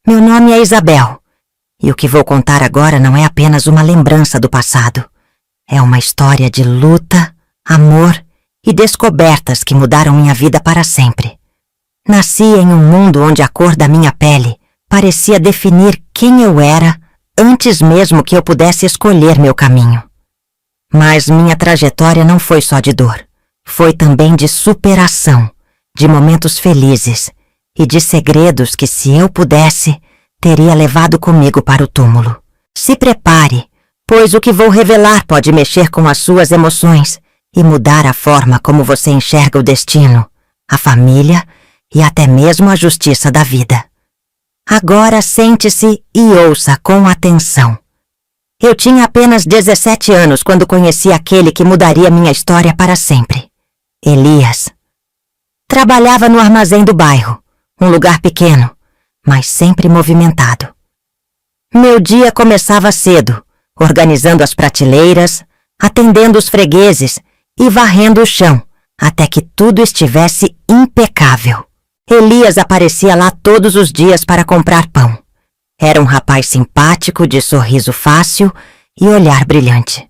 Meu nome é Isabel, e o que vou contar agora não é apenas uma lembrança do passado. É uma história de luta, amor e descobertas que mudaram minha vida para sempre. Nasci em um mundo onde a cor da minha pele parecia definir quem eu era antes mesmo que eu pudesse escolher meu caminho. Mas minha trajetória não foi só de dor. Foi também de superação, de momentos felizes e de segredos que, se eu pudesse, teria levado comigo para o túmulo. Se prepare, pois o que vou revelar pode mexer com as suas emoções e mudar a forma como você enxerga o destino, a família e até mesmo a justiça da vida. Agora sente-se e ouça com atenção. Eu tinha apenas 17 anos quando conheci aquele que mudaria minha história para sempre. Elias. Trabalhava no armazém do bairro, um lugar pequeno, mas sempre movimentado. Meu dia começava cedo, organizando as prateleiras, atendendo os fregueses e varrendo o chão, até que tudo estivesse impecável. Elias aparecia lá todos os dias para comprar pão. Era um rapaz simpático, de sorriso fácil e olhar brilhante.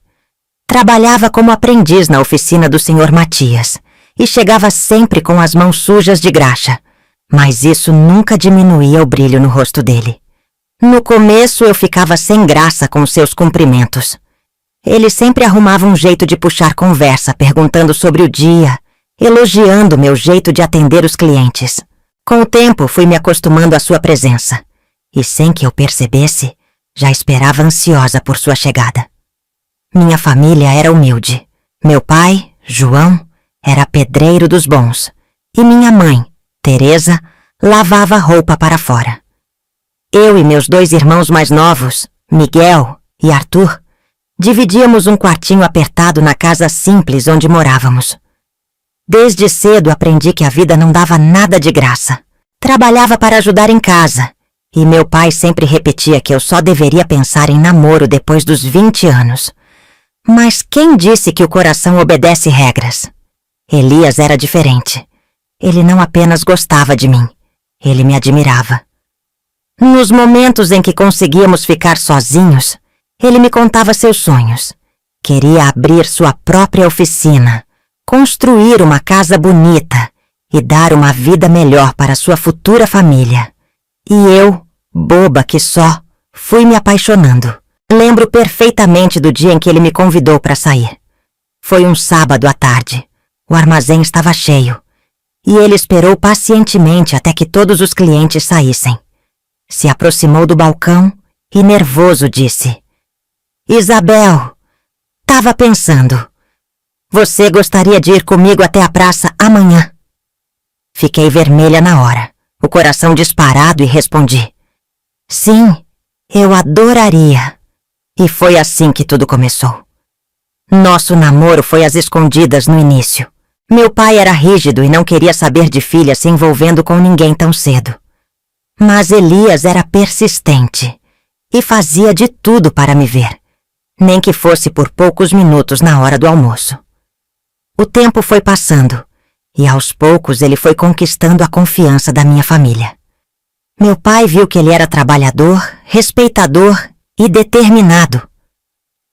Trabalhava como aprendiz na oficina do Sr. Matias e chegava sempre com as mãos sujas de graxa, mas isso nunca diminuía o brilho no rosto dele. No começo eu ficava sem graça com seus cumprimentos. Ele sempre arrumava um jeito de puxar conversa, perguntando sobre o dia, elogiando meu jeito de atender os clientes. Com o tempo fui me acostumando à sua presença, e sem que eu percebesse, já esperava ansiosa por sua chegada. Minha família era humilde. Meu pai, João, era pedreiro dos bons, e minha mãe, Teresa, lavava roupa para fora. Eu e meus 2 irmãos mais novos, Miguel e Arthur, dividíamos um quartinho apertado na casa simples onde morávamos. Desde cedo aprendi que a vida não dava nada de graça. Trabalhava para ajudar em casa, e meu pai sempre repetia que eu só deveria pensar em namoro depois dos 20 anos. Mas quem disse que o coração obedece regras? Elias era diferente. Ele não apenas gostava de mim, ele me admirava. Nos momentos em que conseguíamos ficar sozinhos, ele me contava seus sonhos. Queria abrir sua própria oficina, construir uma casa bonita e dar uma vida melhor para sua futura família. E eu, boba que só, fui me apaixonando. Lembro perfeitamente do dia em que ele me convidou para sair. Foi um sábado à tarde. O armazém estava cheio, e ele esperou pacientemente até que todos os clientes saíssem. Se aproximou do balcão e, nervoso, disse: Isabel, tava pensando. Você gostaria de ir comigo até a praça amanhã? Fiquei vermelha na hora, o coração disparado, e respondi: Sim, eu adoraria. E foi assim que tudo começou. Nosso namoro foi às escondidas no início. Meu pai era rígido e não queria saber de filha se envolvendo com ninguém tão cedo. Mas Elias era persistente e fazia de tudo para me ver, nem que fosse por poucos minutos na hora do almoço. O tempo foi passando e aos poucos ele foi conquistando a confiança da minha família. Meu pai viu que ele era trabalhador, respeitador e determinado.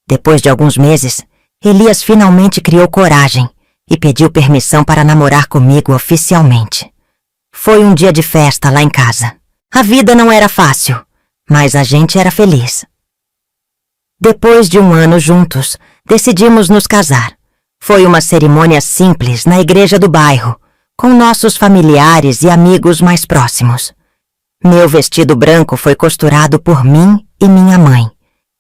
Depois de alguns meses, Elias finalmente criou coragem e pediu permissão para namorar comigo oficialmente. Foi um dia de festa lá em casa. A vida não era fácil, mas a gente era feliz. Depois de um ano juntos, decidimos nos casar. Foi uma cerimônia simples na igreja do bairro, com nossos familiares e amigos mais próximos. Meu vestido branco foi costurado por mim e minha mãe,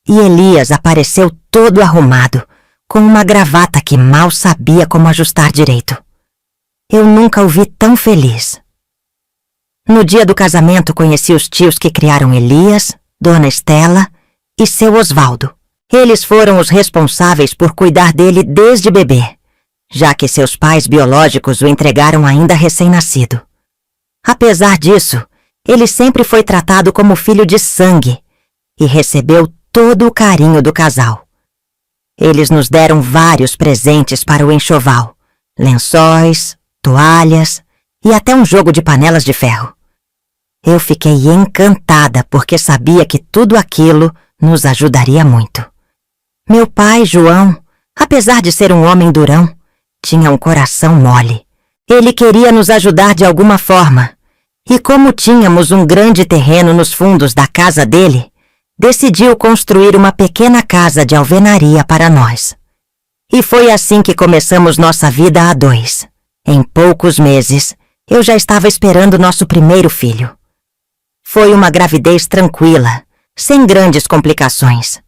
e Elias apareceu todo arrumado, com uma gravata que mal sabia como ajustar direito. Eu nunca o vi tão feliz. No dia do casamento conheci os tios que criaram Elias, Dona Estela e seu Osvaldo. Eles foram os responsáveis por cuidar dele desde bebê, já que seus pais biológicos o entregaram ainda recém-nascido. Apesar disso, ele sempre foi tratado como filho de sangue e recebeu todo o carinho do casal. Eles nos deram vários presentes para o enxoval, lençóis, toalhas e até um jogo de panelas de ferro. Eu fiquei encantada porque sabia que tudo aquilo nos ajudaria muito. Meu pai, João, apesar de ser um homem durão, tinha um coração mole. Ele queria nos ajudar de alguma forma. E como tínhamos um grande terreno nos fundos da casa dele, decidiu construir uma pequena casa de alvenaria para nós. E foi assim que começamos nossa vida a dois. Em poucos meses, eu já estava esperando nosso primeiro filho. Foi uma gravidez tranquila, sem grandes complicações.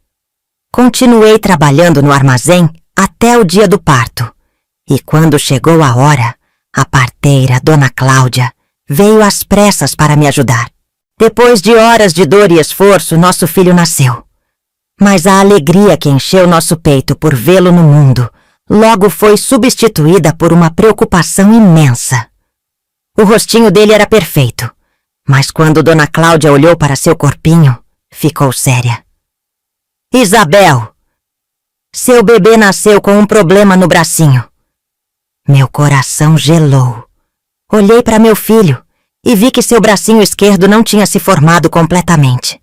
Continuei trabalhando no armazém até o dia do parto. E quando chegou a hora, a parteira, Dona Cláudia, veio às pressas para me ajudar. Depois de horas de dor e esforço, nosso filho nasceu. Mas a alegria que encheu nosso peito por vê-lo no mundo logo foi substituída por uma preocupação imensa. O rostinho dele era perfeito, mas quando Dona Cláudia olhou para seu corpinho, ficou séria. Isabel, seu bebê nasceu com um problema no bracinho. Meu coração gelou. Olhei para meu filho e vi que seu bracinho esquerdo não tinha se formado completamente.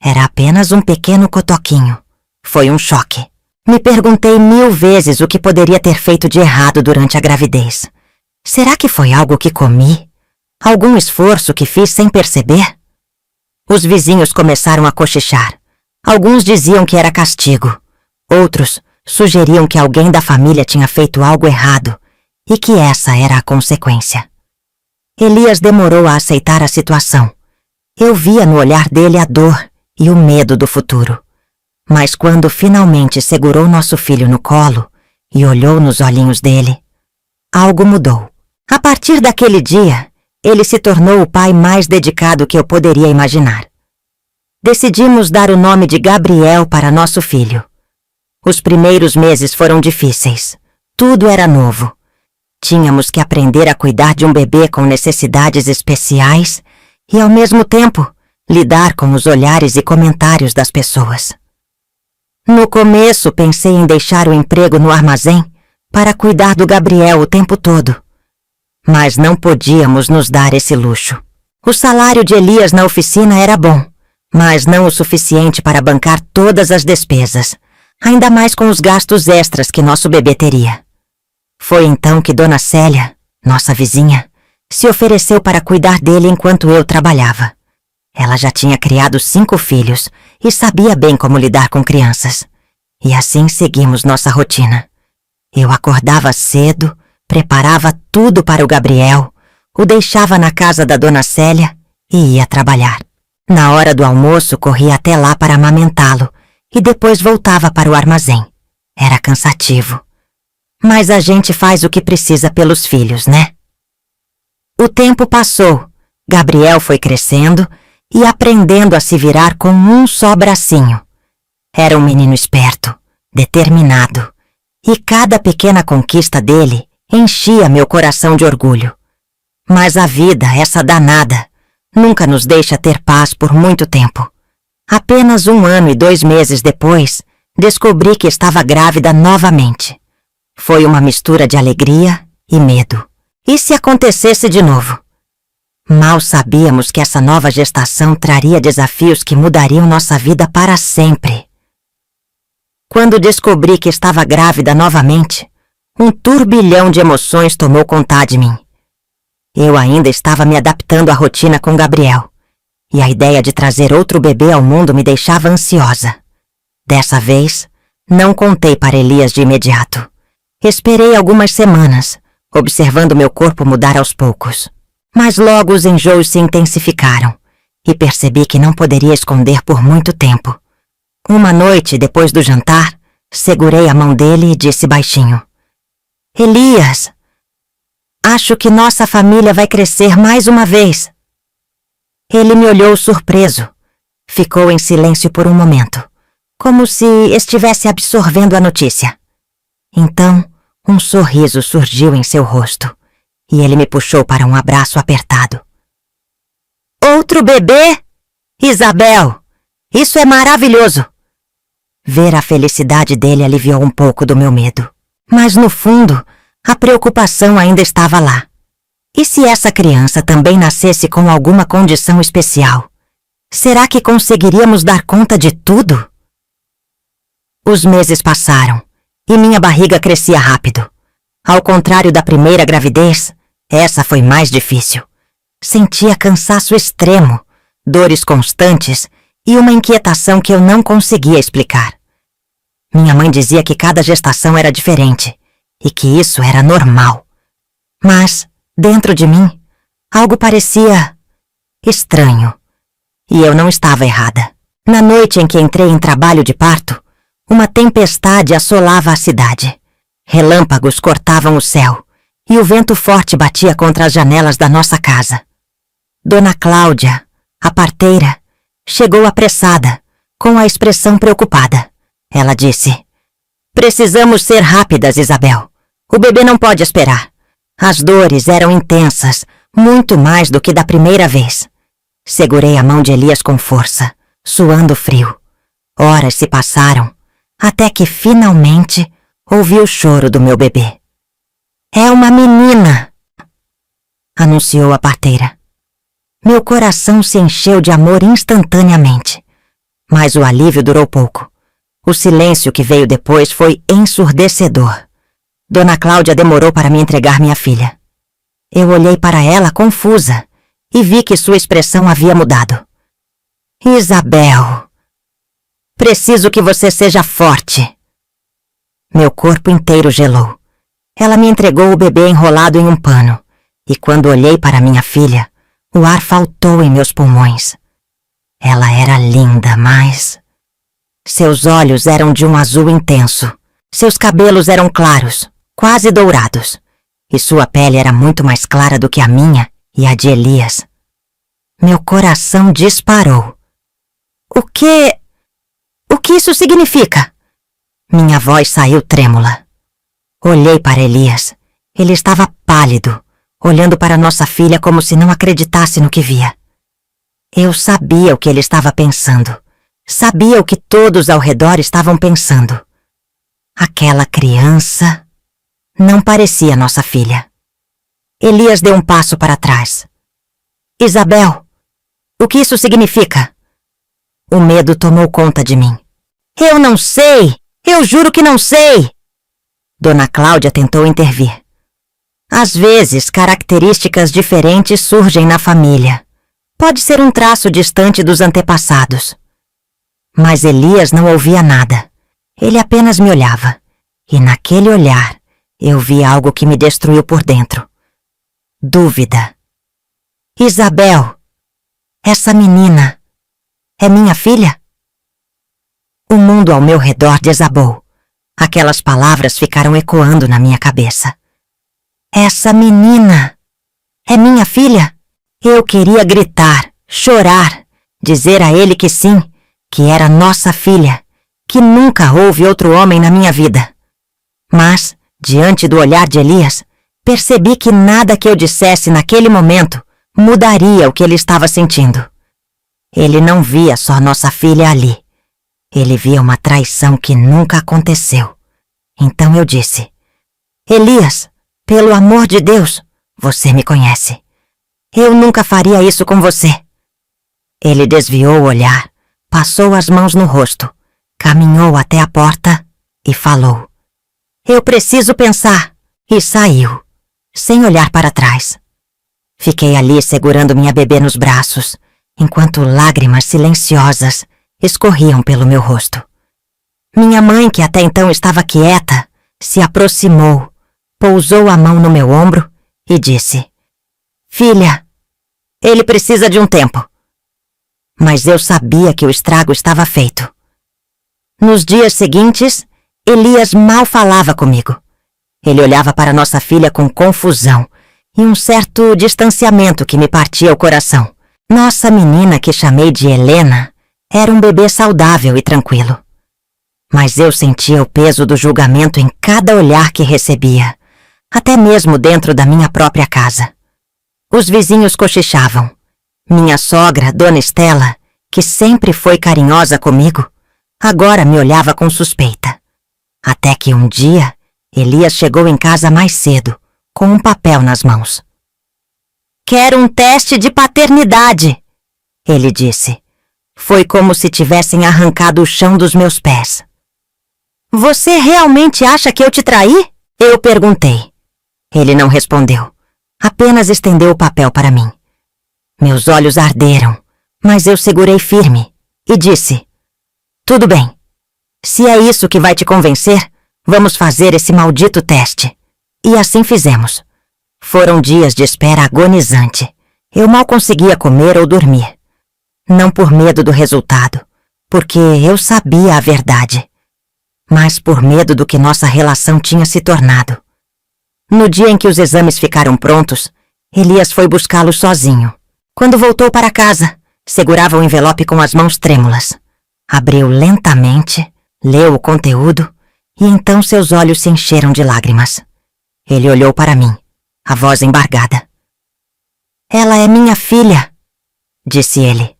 Era apenas um pequeno cotoquinho. Foi um choque. Me perguntei 1000 vezes o que poderia ter feito de errado durante a gravidez. Será que foi algo que comi? Algum esforço que fiz sem perceber? Os vizinhos começaram a cochichar. Alguns diziam que era castigo. Outros sugeriam que alguém da família tinha feito algo errado e que essa era a consequência. Elias demorou a aceitar a situação. Eu via no olhar dele a dor e o medo do futuro. Mas quando finalmente segurou nosso filho no colo e olhou nos olhinhos dele, algo mudou. A partir daquele dia, ele se tornou o pai mais dedicado que eu poderia imaginar. Decidimos dar o nome de Gabriel para nosso filho. Os primeiros meses foram difíceis. Tudo era novo. Tínhamos que aprender a cuidar de um bebê com necessidades especiais e, ao mesmo tempo, lidar com os olhares e comentários das pessoas. No começo, pensei em deixar o emprego no armazém para cuidar do Gabriel o tempo todo. Mas não podíamos nos dar esse luxo. O salário de Elias na oficina era bom, mas não o suficiente para bancar todas as despesas, ainda mais com os gastos extras que nosso bebê teria. Foi então que Dona Célia, nossa vizinha, se ofereceu para cuidar dele enquanto eu trabalhava. Ela já tinha criado 5 filhos e sabia bem como lidar com crianças. E assim seguimos nossa rotina. Eu acordava cedo, preparava tudo para o Gabriel, o deixava na casa da Dona Célia e ia trabalhar. Na hora do almoço, corria até lá para amamentá-lo e depois voltava para o armazém. Era cansativo. Mas a gente faz o que precisa pelos filhos, né? O tempo passou. Gabriel foi crescendo e aprendendo a se virar com um só bracinho. Era um menino esperto, determinado, e cada pequena conquista dele enchia meu coração de orgulho. Mas a vida, essa danada, nunca nos deixa ter paz por muito tempo. Apenas 1 ano e 2 meses depois, descobri que estava grávida novamente. Foi uma mistura de alegria e medo. E se acontecesse de novo? Mal sabíamos que essa nova gestação traria desafios que mudariam nossa vida para sempre. Quando descobri que estava grávida novamente, um turbilhão de emoções tomou conta de mim. Eu ainda estava me adaptando à rotina com Gabriel, e a ideia de trazer outro bebê ao mundo me deixava ansiosa. Dessa vez, não contei para Elias de imediato. Esperei algumas semanas, observando meu corpo mudar aos poucos. Mas logo os enjoos se intensificaram, e percebi que não poderia esconder por muito tempo. Uma noite, depois do jantar, segurei a mão dele e disse baixinho: Elias, acho que nossa família vai crescer mais uma vez. Ele me olhou surpreso. Ficou em silêncio por um momento, como se estivesse absorvendo a notícia. Então, um sorriso surgiu em seu rosto, e ele me puxou para um abraço apertado. Outro bebê? Isabel, isso é maravilhoso! Ver a felicidade dele aliviou um pouco do meu medo. Mas no fundo, a preocupação ainda estava lá. E se essa criança também nascesse com alguma condição especial? Será que conseguiríamos dar conta de tudo? Os meses passaram e minha barriga crescia rápido. Ao contrário da primeira gravidez, essa foi mais difícil. Sentia cansaço extremo, dores constantes e uma inquietação que eu não conseguia explicar. Minha mãe dizia que cada gestação era diferente e que isso era normal. Mas, dentro de mim, algo parecia estranho. E eu não estava errada. Na noite em que entrei em trabalho de parto, uma tempestade assolava a cidade. Relâmpagos cortavam o céu e o vento forte batia contra as janelas da nossa casa. Dona Cláudia, a parteira, chegou apressada, com a expressão preocupada. Ela disse: "Precisamos ser rápidas, Isabel. O bebê não pode esperar." As dores eram intensas, muito mais do que da primeira vez. Segurei a mão de Elias com força, suando frio. Horas se passaram, até que finalmente ouvi o choro do meu bebê. "É uma menina!" anunciou a parteira. Meu coração se encheu de amor instantaneamente, mas o alívio durou pouco. O silêncio que veio depois foi ensurdecedor. Dona Cláudia demorou para me entregar minha filha. Eu olhei para ela confusa e vi que sua expressão havia mudado. "Isabel, preciso que você seja forte." Meu corpo inteiro gelou. Ela me entregou o bebê enrolado em um pano, e quando olhei para minha filha, o ar faltou em meus pulmões. Ela era linda, mas seus olhos eram de um azul intenso, seus cabelos eram claros, quase dourados, e sua pele era muito mais clara do que a minha e a de Elias. Meu coração disparou. O que isso significa?" Minha voz saiu trêmula. Olhei para Elias. Ele estava pálido, olhando para nossa filha como se não acreditasse no que via. Eu sabia o que ele estava pensando. Sabia o que todos ao redor estavam pensando. Aquela criança não parecia nossa filha. Elias deu um passo para trás. "Isabel, o que isso significa?" O medo tomou conta de mim. "Eu não sei! Eu juro que não sei!" Dona Cláudia tentou intervir. "Às vezes, características diferentes surgem na família. Pode ser um traço distante dos antepassados." Mas Elias não ouvia nada. Ele apenas me olhava. E naquele olhar, eu vi algo que me destruiu por dentro. Dúvida. "Isabel, essa menina é minha filha?" O mundo ao meu redor desabou. Aquelas palavras ficaram ecoando na minha cabeça. "Essa menina é minha filha?" Eu queria gritar, chorar, dizer a ele que sim, que era nossa filha, que nunca houve outro homem na minha vida. Mas, diante do olhar de Elias, percebi que nada que eu dissesse naquele momento mudaria o que ele estava sentindo. Ele não via só nossa filha ali. Ele via uma traição que nunca aconteceu. Então eu disse: "Elias, pelo amor de Deus, você me conhece. Eu nunca faria isso com você." Ele desviou o olhar, passou as mãos no rosto, caminhou até a porta e falou: "Eu preciso pensar." E saiu, sem olhar para trás. Fiquei ali segurando minha bebê nos braços, enquanto lágrimas silenciosas escorriam pelo meu rosto. Minha mãe, que até então estava quieta, se aproximou, pousou a mão no meu ombro e disse: "Filha, ele precisa de um tempo." Mas eu sabia que o estrago estava feito. Nos dias seguintes, Elias mal falava comigo. Ele olhava para nossa filha com confusão e um certo distanciamento que me partia o coração. Nossa menina, que chamei de Helena, era um bebê saudável e tranquilo. Mas eu sentia o peso do julgamento em cada olhar que recebia, até mesmo dentro da minha própria casa. Os vizinhos cochichavam. Minha sogra, Dona Estela, que sempre foi carinhosa comigo, agora me olhava com suspeita. Até que um dia, Elias chegou em casa mais cedo, com um papel nas mãos. Quero um teste de paternidade, ele disse. Foi como se tivessem arrancado o chão dos meus pés. Você realmente acha que eu te traí? Eu perguntei. Ele não respondeu. Apenas estendeu o papel para mim. Meus olhos arderam, mas eu segurei firme e disse: tudo bem. Se é isso que vai te convencer, vamos fazer esse maldito teste. E assim fizemos. Foram dias de espera agonizante. Eu mal conseguia comer ou dormir. Não por medo do resultado, porque eu sabia a verdade, mas por medo do que nossa relação tinha se tornado. No dia em que os exames ficaram prontos, Elias foi buscá-los sozinho. Quando voltou para casa, segurava o envelope com as mãos trêmulas. Abriu lentamente, leu o conteúdo e então seus olhos se encheram de lágrimas. Ele olhou para mim, a voz embargada. Ela é minha filha, disse ele.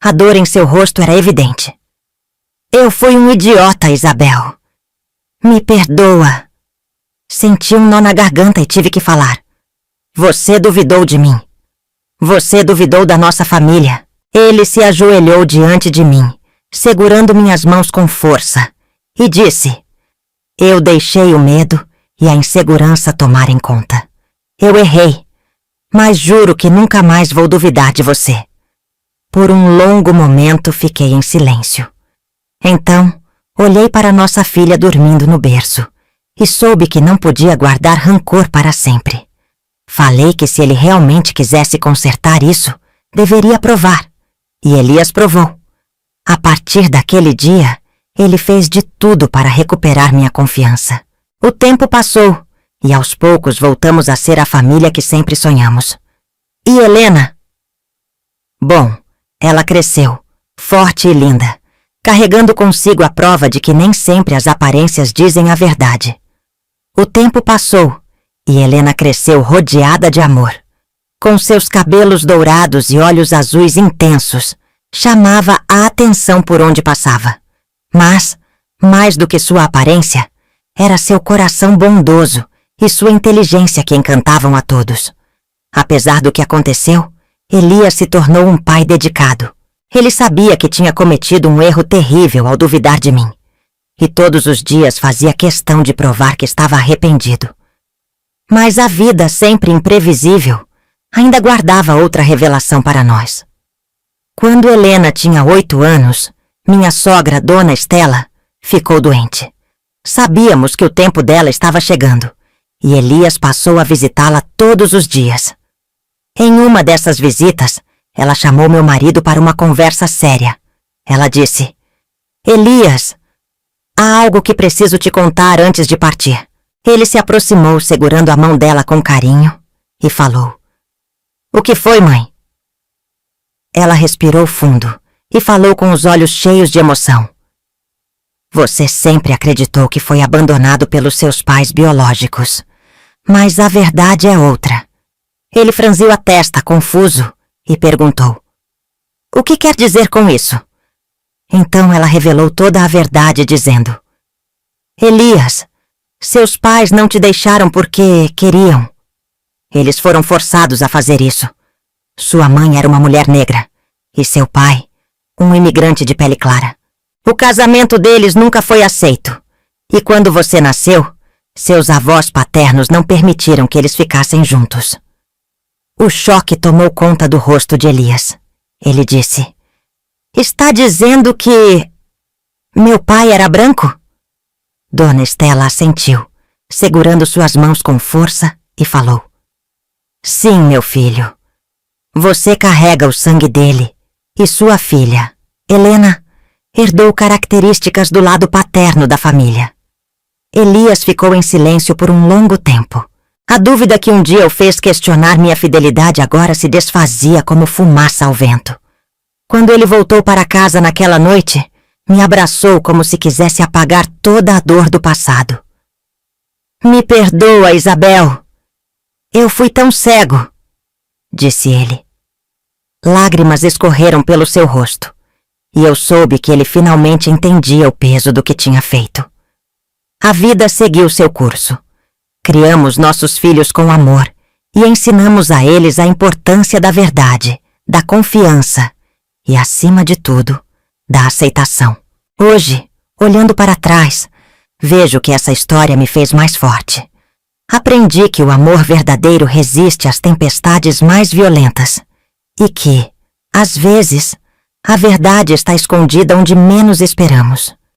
A dor em seu rosto era evidente. Eu fui um idiota, Isabel. Me perdoa. Senti um nó na garganta e tive que falar. Você duvidou de mim. Você duvidou da nossa família. Ele se ajoelhou diante de mim, segurando minhas mãos com força, e disse: eu deixei o medo e a insegurança tomarem conta. Eu errei, mas juro que nunca mais vou duvidar de você. Por um longo momento fiquei em silêncio. Então, olhei para nossa filha dormindo no berço e soube que não podia guardar rancor para sempre. Falei que se ele realmente quisesse consertar isso, deveria provar. E Elias provou. A partir daquele dia, ele fez de tudo para recuperar minha confiança. O tempo passou e aos poucos voltamos a ser a família que sempre sonhamos. E Helena? Bom, ela cresceu, forte e linda, carregando consigo a prova de que nem sempre as aparências dizem a verdade. O tempo passou e Helena cresceu rodeada de amor. Com seus cabelos dourados e olhos azuis intensos, chamava a atenção por onde passava. Mas, mais do que sua aparência, era seu coração bondoso e sua inteligência que encantavam a todos. Apesar do que aconteceu, Elias se tornou um pai dedicado. Ele sabia que tinha cometido um erro terrível ao duvidar de mim. E todos os dias fazia questão de provar que estava arrependido. Mas a vida, sempre imprevisível, ainda guardava outra revelação para nós. Quando Helena tinha 8 anos, minha sogra, Dona Estela, ficou doente. Sabíamos que o tempo dela estava chegando, e Elias passou a visitá-la todos os dias. Em uma dessas visitas, ela chamou meu marido para uma conversa séria. Ela disse: Elias, há algo que preciso te contar antes de partir. Ele se aproximou segurando a mão dela com carinho e falou: O que foi, mãe? Ela respirou fundo e falou com os olhos cheios de emoção. Você sempre acreditou que foi abandonado pelos seus pais biológicos, mas a verdade é outra. Ele franziu a testa, confuso, e perguntou: O que quer dizer com isso? Então ela revelou toda a verdade, dizendo: Elias, seus pais não te deixaram porque queriam. Eles foram forçados a fazer isso. Sua mãe era uma mulher negra, e seu pai, um imigrante de pele clara. O casamento deles nunca foi aceito, e quando você nasceu, seus avós paternos não permitiram que eles ficassem juntos. O choque tomou conta do rosto de Elias. Ele disse: Está dizendo que meu pai era branco? Dona Estela assentiu, segurando suas mãos com força, e falou: Sim, meu filho. Você carrega o sangue dele, e sua filha, Helena, herdou características do lado paterno da família. Elias ficou em silêncio por um longo tempo. A dúvida que um dia o fez questionar minha fidelidade agora se desfazia como fumaça ao vento. Quando ele voltou para casa naquela noite, me abraçou como se quisesse apagar toda a dor do passado. Me perdoa, Isabel. Eu fui tão cego, disse ele. Lágrimas escorreram pelo seu rosto, e eu soube que ele finalmente entendia o peso do que tinha feito. A vida seguiu seu curso. Criamos nossos filhos com amor, e ensinamos a eles a importância da verdade, da confiança e, acima de tudo, da aceitação. Hoje, olhando para trás, vejo que essa história me fez mais forte. Aprendi que o amor verdadeiro resiste às tempestades mais violentas e que, às vezes, a verdade está escondida onde menos esperamos.